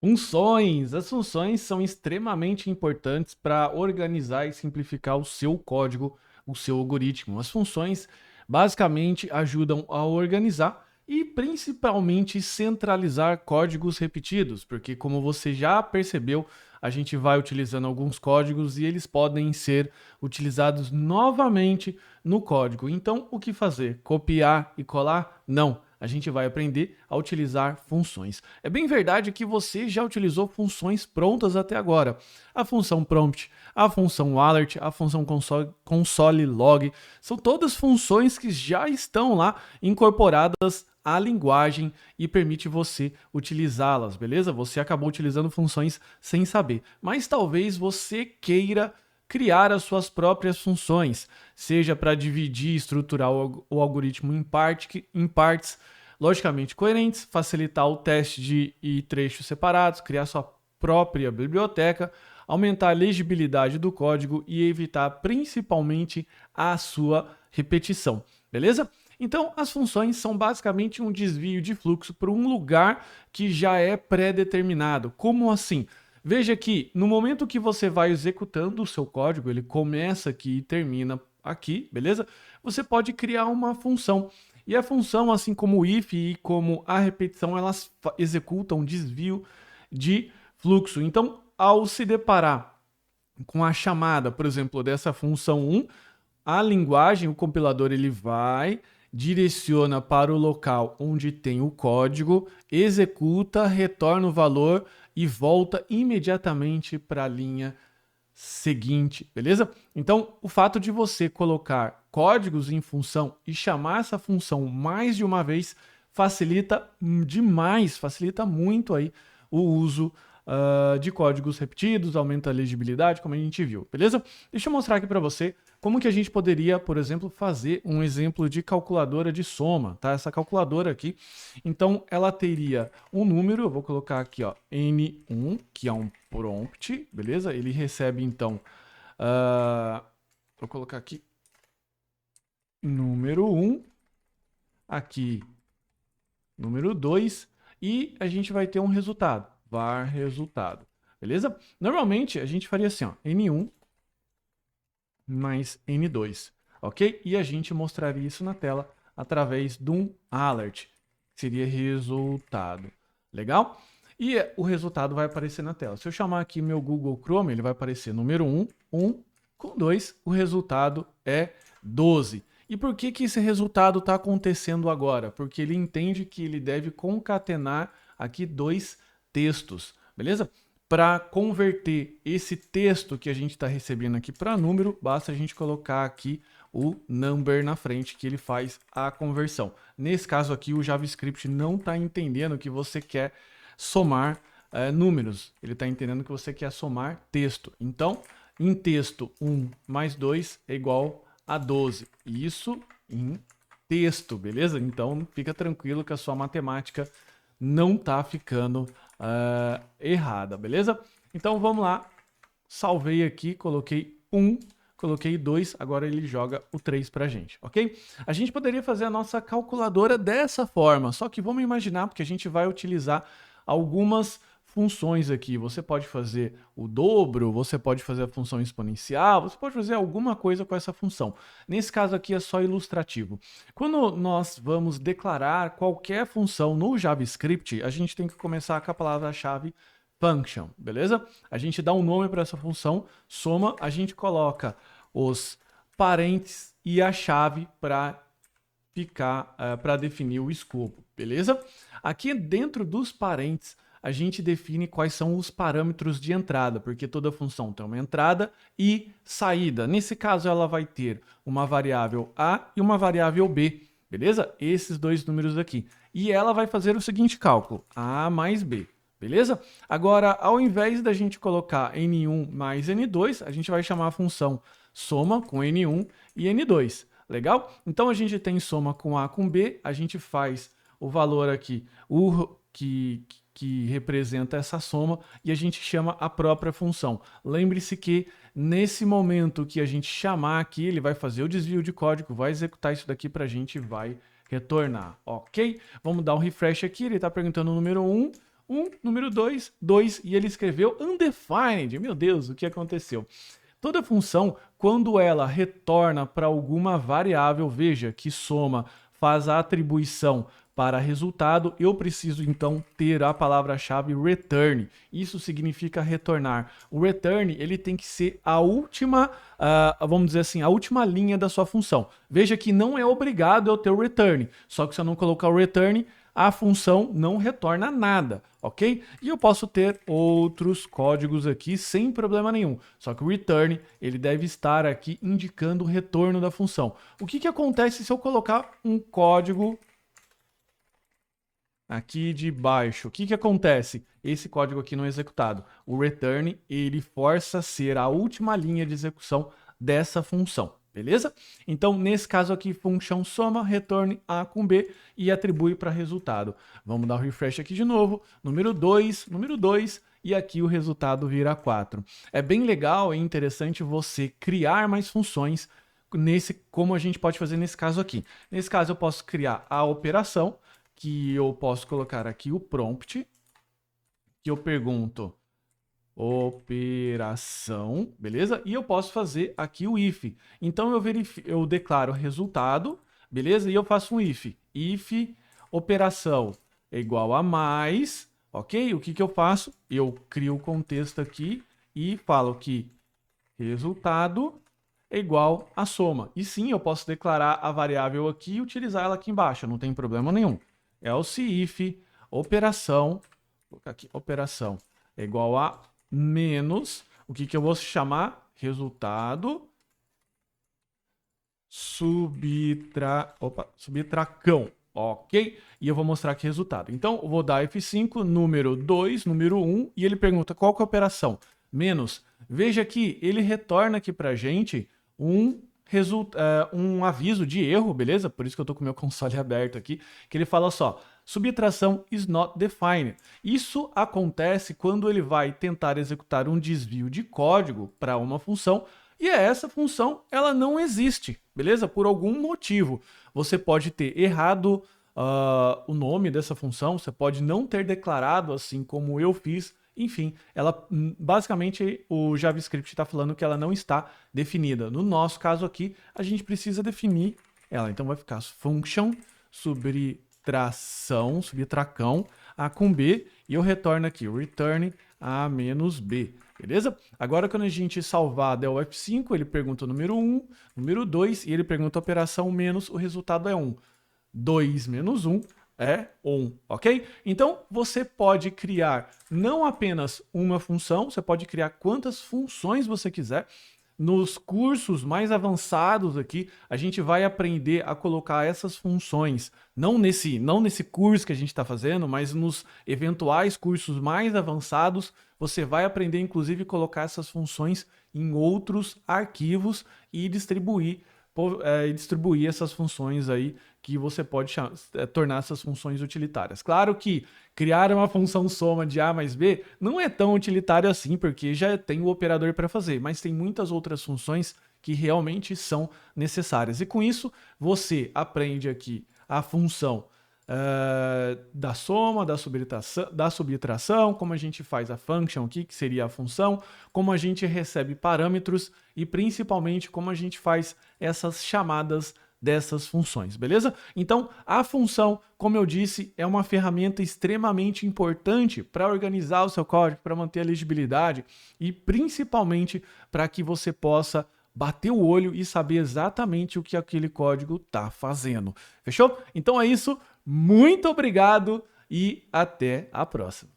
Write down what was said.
Funções. As funções são extremamente importantes para organizar e simplificar o seu código, o seu algoritmo. As funções basicamente ajudam a organizar e principalmente centralizar códigos repetidos, porque como você já percebeu, a gente vai utilizando alguns códigos e eles podem ser utilizados novamente no código. Então, o que fazer? Copiar e colar? Não. A gente vai aprender a utilizar funções. É bem verdade que você já utilizou funções prontas até agora. A função prompt, a função alert, a função console log, são todas funções que já estão lá incorporadas à linguagem e permite você utilizá-las, beleza? Você acabou utilizando funções sem saber, mas talvez você queira criar as suas próprias funções, seja para dividir e estruturar o algoritmo em partes logicamente coerentes, facilitar o teste de trechos separados, criar sua própria biblioteca, aumentar a legibilidade do código e evitar principalmente a sua repetição, beleza? Então, as funções são basicamente um desvio de fluxo para um lugar que já é pré-determinado. Como assim? Veja que no momento que você vai executando o seu código, ele começa aqui e termina aqui, beleza? Você pode criar uma função. E a função, assim como o if e como a repetição, elas executam desvio de fluxo. Então, ao se deparar com a chamada, por exemplo, dessa função 1, a linguagem, o compilador, ele vai, direciona para o local onde tem o código, executa, retorna o valor e volta imediatamente para a linha seguinte, beleza? Então, o fato de você colocar códigos em função e chamar essa função mais de uma vez facilita demais, facilita muito aí o uso de códigos repetidos, aumenta a legibilidade, como a gente viu, beleza? Deixa eu mostrar aqui para você como que a gente poderia, por exemplo, fazer um exemplo de calculadora de soma, tá? Essa calculadora aqui, então ela teria um número, eu vou colocar aqui, ó, N1, que é um prompt, beleza? Ele recebe, então, vou colocar aqui, número 1, aqui, número 2, e a gente vai ter um resultado, var resultado, beleza? Normalmente, a gente faria assim, ó, N1 mais N2, ok? E a gente mostraria isso na tela através de um alert, que seria resultado, legal? E o resultado vai aparecer na tela. Se eu chamar aqui meu Google Chrome, ele vai aparecer número 1, com 2, o resultado é 12. E por que que esse resultado está acontecendo agora? Porque ele entende que ele deve concatenar aqui dois textos, beleza? Para converter esse texto que a gente está recebendo aqui para número, basta a gente colocar aqui o number na frente, que ele faz a conversão. Nesse caso aqui, o JavaScript não está entendendo que você quer somar números, ele está entendendo que você quer somar texto. Então, em texto, 1 mais 2 é igual a 12. Isso em texto, beleza? Então, fica tranquilo que a sua matemática não está ficando errada, beleza? Então vamos lá, salvei aqui, coloquei 1, coloquei 2, agora ele joga o 3 pra gente, ok? A gente poderia fazer a nossa calculadora dessa forma, só que vamos imaginar, porque a gente vai utilizar algumas funções aqui. Você pode fazer o dobro, você pode fazer a função exponencial, você pode fazer alguma coisa com essa função. Nesse caso aqui é só ilustrativo. Quando nós vamos declarar qualquer função no JavaScript, a gente tem que começar com a palavra-chave function, beleza? A gente dá um nome para essa função, soma, a gente coloca os parênteses e a chave para ficar, para definir o escopo, beleza? Aqui dentro dos parênteses, a gente define quais são os parâmetros de entrada, porque toda função tem uma entrada e saída. Nesse caso, ela vai ter uma variável A e uma variável B, beleza? Esses dois números aqui. E ela vai fazer o seguinte cálculo, A mais B, beleza? Agora, ao invés da gente colocar N1 mais N2, a gente vai chamar a função soma com N1 e N2. Legal? Então, a gente tem soma com A com B, a gente faz o valor aqui, o que representa essa soma, e a gente chama a própria função. Lembre-se que nesse momento que a gente chamar aqui, ele vai fazer o desvio de código, vai executar isso daqui para a gente e vai retornar, ok? Vamos dar um refresh aqui, ele está perguntando o número 1, número 2, 2, e ele escreveu undefined. Meu Deus, o que aconteceu? Toda função, quando ela retorna para alguma variável, veja que soma faz a atribuição para resultado, eu preciso então ter a palavra-chave return. Isso significa retornar. O return ele tem que ser a última, vamos dizer assim, a última linha da sua função. Veja que não é obrigado eu ter o return, só que se eu não colocar o return, a função não retorna nada, ok? E eu posso ter outros códigos aqui sem problema nenhum. Só que o return, ele deve estar aqui indicando o retorno da função. O que acontece se eu colocar um código aqui de baixo? O que acontece? Esse código aqui não é executado. O return, ele força a ser a última linha de execução dessa função. Beleza? Então, nesse caso aqui, função soma, retorne A com B e atribui para resultado. Vamos dar um refresh aqui de novo. Número 2, e aqui o resultado vira 4. É bem legal e interessante você criar mais funções, como a gente pode fazer nesse caso aqui. Nesse caso, eu posso criar a operação, que eu posso colocar aqui o prompt, que eu pergunto operação, beleza? E eu posso fazer aqui o if. Então eu declaro resultado, beleza? E eu faço um if. If operação é igual a mais, ok? O que eu faço? Eu crio o contexto aqui e falo que resultado é igual a soma. E sim, eu posso declarar a variável aqui e utilizar ela aqui embaixo, não tem problema nenhum. Else if operação, vou colocar aqui, operação é igual a menos, o que eu vou chamar? Resultado subtracão, ok? E eu vou mostrar aqui resultado. Então, eu vou dar F5, número 2, número 1, e ele pergunta qual que é a operação? Menos. Veja que ele retorna aqui pra gente um aviso de erro, beleza? Por isso que eu tô com o meu console aberto aqui, que ele fala só, subtração is not defined. Isso acontece quando ele vai tentar executar um desvio de código para uma função e essa função ela não existe, beleza? Por algum motivo. Você pode ter errado o nome dessa função, você pode não ter declarado assim como eu fiz. Enfim, ela basicamente o JavaScript está falando que ela não está definida. No nosso caso aqui, a gente precisa definir ela. Então vai ficar function subtracão A com B e eu retorno aqui return A menos B. Beleza? Agora quando a gente salvar der o F5, ele pergunta o número 1, número 2 e ele pergunta a operação menos, o resultado é 1. 2 menos 1 é 1, ok? Então, você pode criar não apenas uma função, você pode criar quantas funções você quiser. Nos cursos mais avançados aqui, a gente vai aprender a colocar essas funções, não nesse curso que a gente está fazendo, mas nos eventuais cursos mais avançados, você vai aprender, inclusive, colocar essas funções em outros arquivos e distribuir essas funções aí que você pode tornar essas funções utilitárias. Claro que criar uma função soma de A mais B não é tão utilitário assim, porque já tem o operador para fazer, mas tem muitas outras funções que realmente são necessárias. E com isso, você aprende aqui a função da soma, da subtração, como a gente faz a function aqui, que seria a função, como a gente recebe parâmetros e principalmente como a gente faz essas chamadas dessas funções, beleza? Então, a função, como eu disse, é uma ferramenta extremamente importante para organizar o seu código, para manter a legibilidade e principalmente para que você possa bater o olho e saber exatamente o que aquele código está fazendo. Fechou? Então é isso. Muito obrigado e até a próxima.